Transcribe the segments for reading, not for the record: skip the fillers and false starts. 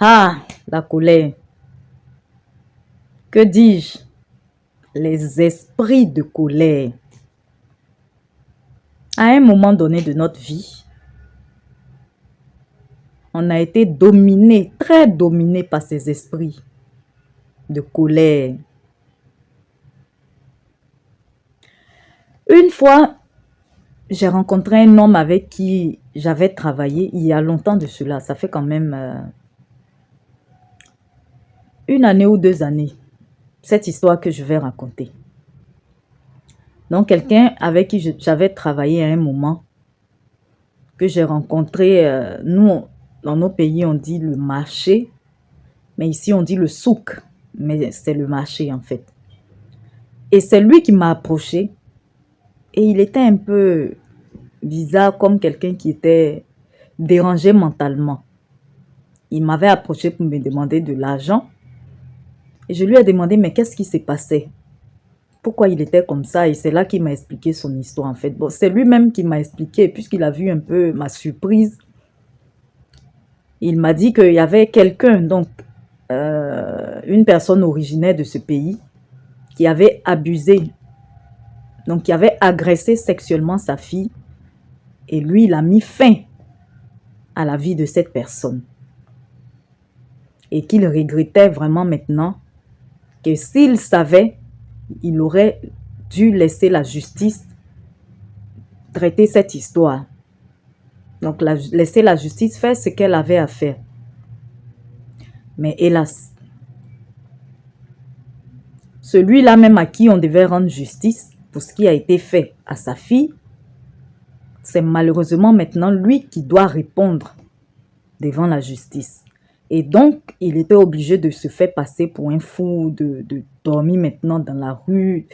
Ah, la colère. Que dis-je? Les esprits de colère. À un moment donné de notre vie, on a été dominé, très dominé par ces esprits de colère. Une fois, j'ai rencontré un homme avec qui j'avais travaillé il y a longtemps de cela. Ça fait quand même 1 année ou 2 années, cette histoire que je vais raconter. Donc, quelqu'un avec qui j'avais travaillé à un moment, que j'ai rencontré, nous, dans nos pays, on dit le marché, mais ici, on dit le souk, mais c'est le marché en fait. Et c'est lui qui m'a approché, et il était un peu bizarre, comme quelqu'un qui était dérangé mentalement. Il m'avait approché pour me demander de l'argent, et je lui ai demandé, mais qu'est-ce qui s'est passé? Pourquoi il était comme ça? Et c'est là qu'il m'a expliqué son histoire en fait. Bon, c'est lui-même qui m'a expliqué, puisqu'il a vu un peu ma surprise. Il m'a dit qu'il y avait quelqu'un, donc une personne originaire de ce pays, qui avait abusé, donc qui avait agressé sexuellement sa fille, et lui, il a mis fin à la vie de cette personne. Et qu'il regrettait vraiment maintenant que s'il savait, il aurait dû laisser la justice traiter cette histoire. Donc, laisser la justice faire ce qu'elle avait à faire. Mais hélas, celui-là même à qui on devait rendre justice pour ce qui a été fait à sa fille, c'est malheureusement maintenant lui qui doit répondre devant la justice. Et donc, il était obligé de se faire passer pour un fou, de dormir maintenant dans la rue,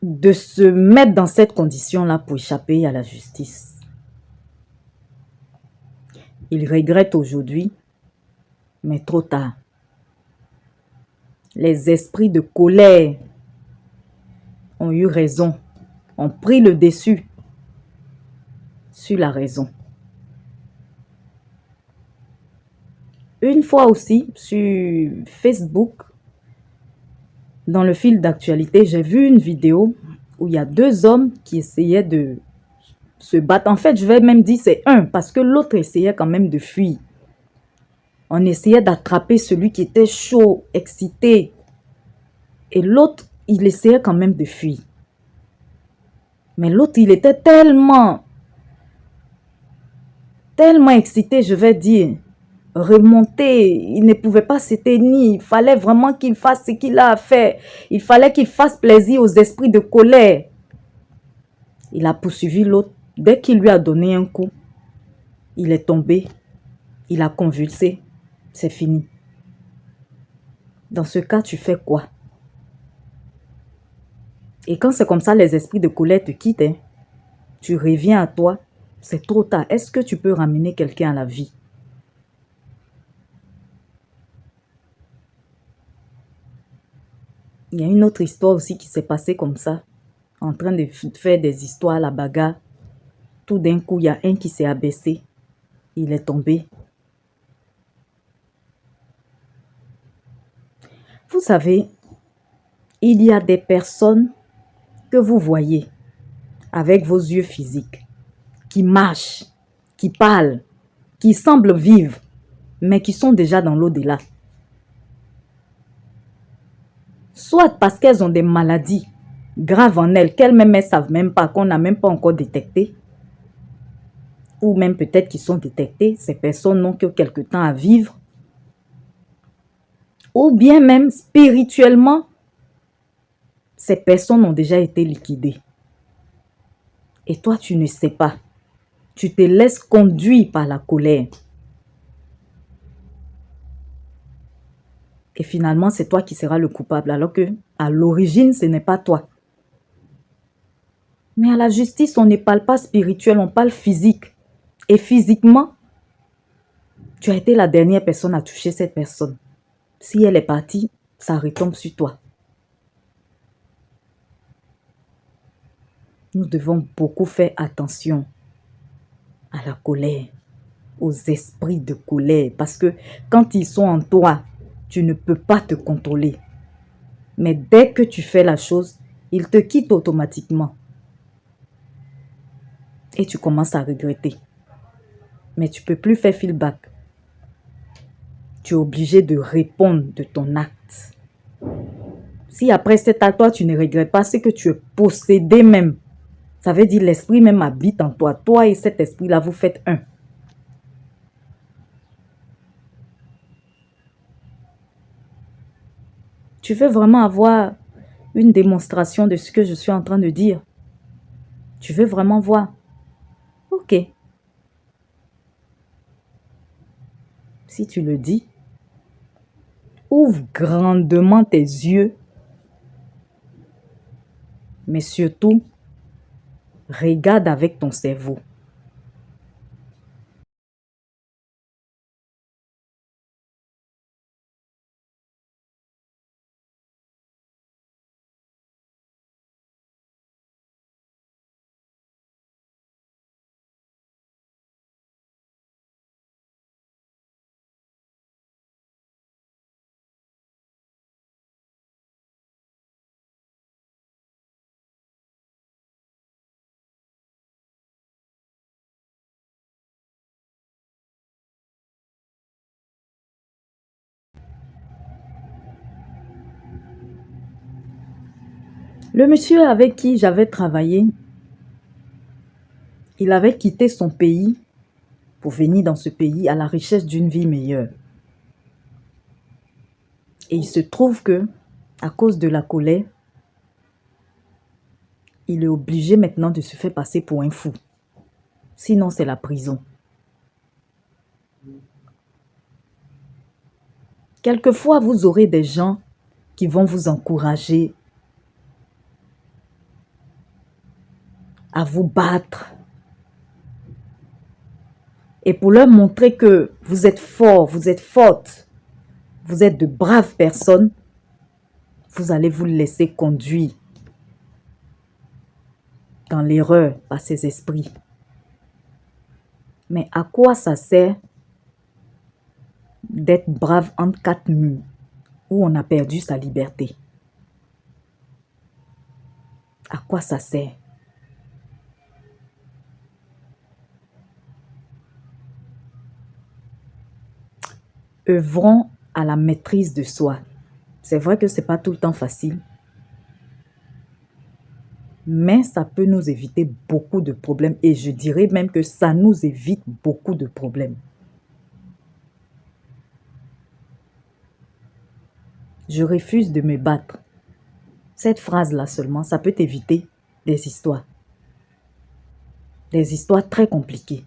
de se mettre dans cette condition-là pour échapper à la justice. Il regrette aujourd'hui, mais trop tard. Les esprits de colère ont eu raison, ont pris le dessus sur la raison. Une fois aussi, sur Facebook, dans le fil d'actualité, j'ai vu une vidéo où il y a 2 hommes qui essayaient de se battre. En fait, je vais même dire c'est un, parce que l'autre essayait quand même de fuir. On essayait d'attraper celui qui était chaud, excité. Et l'autre, il essayait quand même de fuir. Mais l'autre, il était tellement excité, je vais dire, remonté, il ne pouvait pas se tenir, il fallait vraiment qu'il fasse ce qu'il a à faire, il fallait qu'il fasse plaisir aux esprits de colère. Il a poursuivi l'autre, dès qu'il lui a donné un coup, il est tombé, il a convulsé, c'est fini. Dans ce cas, tu fais quoi? Et quand c'est comme ça, les esprits de colère te quittent, hein, tu reviens à toi, c'est trop tard. Est-ce que tu peux ramener quelqu'un à la vie? Il y a une autre histoire aussi qui s'est passée comme ça, en train de faire des histoires à la bagarre. Tout d'un coup, il y a un qui s'est abaissé. Il est tombé. Vous savez, il y a des personnes que vous voyez avec vos yeux physiques, qui marchent, qui parlent, qui semblent vivre, mais qui sont déjà dans l'au-delà. Soit parce qu'elles ont des maladies graves en elles, qu'elles-mêmes ne savent même pas, qu'on n'a même pas encore détectées, ou même peut-être qu'ils sont détectés, ces personnes n'ont que quelque temps à vivre, ou bien même spirituellement, ces personnes ont déjà été liquidées. Et toi, tu ne sais pas. Tu te laisses conduire par la colère. Et finalement, c'est toi qui seras le coupable, alors que à l'origine, ce n'est pas toi. Mais à la justice, on ne parle pas spirituel, on parle physique. Et physiquement, tu as été la dernière personne à toucher cette personne. Si elle est partie, ça retombe sur toi. Nous devons beaucoup faire attention à la colère. aux esprits de colère. Parce que quand ils sont en toi, tu ne peux pas te contrôler. Mais dès que tu fais la chose, ils te quittent automatiquement. Et tu commences à regretter. Mais tu ne peux plus faire feedback. Tu es obligé de répondre de ton acte. Si après cet acte, toi, tu ne regrettes pas, c'est que tu es possédé même. Ça veut dire l'esprit même habite en toi. Toi et cet esprit-là, vous faites un. Tu veux vraiment avoir une démonstration de ce que je suis en train de dire? Tu veux vraiment voir? Ok. Si tu le dis, ouvre grandement tes yeux, mais surtout, regarde avec ton cerveau. Le monsieur avec qui j'avais travaillé, il avait quitté son pays pour venir dans ce pays à la recherche d'une vie meilleure. Et il se trouve que, à cause de la colère, il est obligé maintenant de se faire passer pour un fou. Sinon, c'est la prison. Quelquefois, vous aurez des gens qui vont vous encourager à vous battre. Et pour leur montrer que vous êtes fort, vous êtes forte, vous êtes de braves personnes, vous allez vous laisser conduire dans l'erreur par ces esprits. Mais à quoi ça sert d'être brave entre quatre murs où on a perdu sa liberté? À quoi ça sert? Œuvrons à la maîtrise de soi. C'est vrai que ce n'est pas tout le temps facile, mais ça peut nous éviter beaucoup de problèmes et je dirais même que ça nous évite beaucoup de problèmes. Je refuse de me battre. Cette phrase-là seulement, ça peut t'éviter des histoires. Des histoires très compliquées.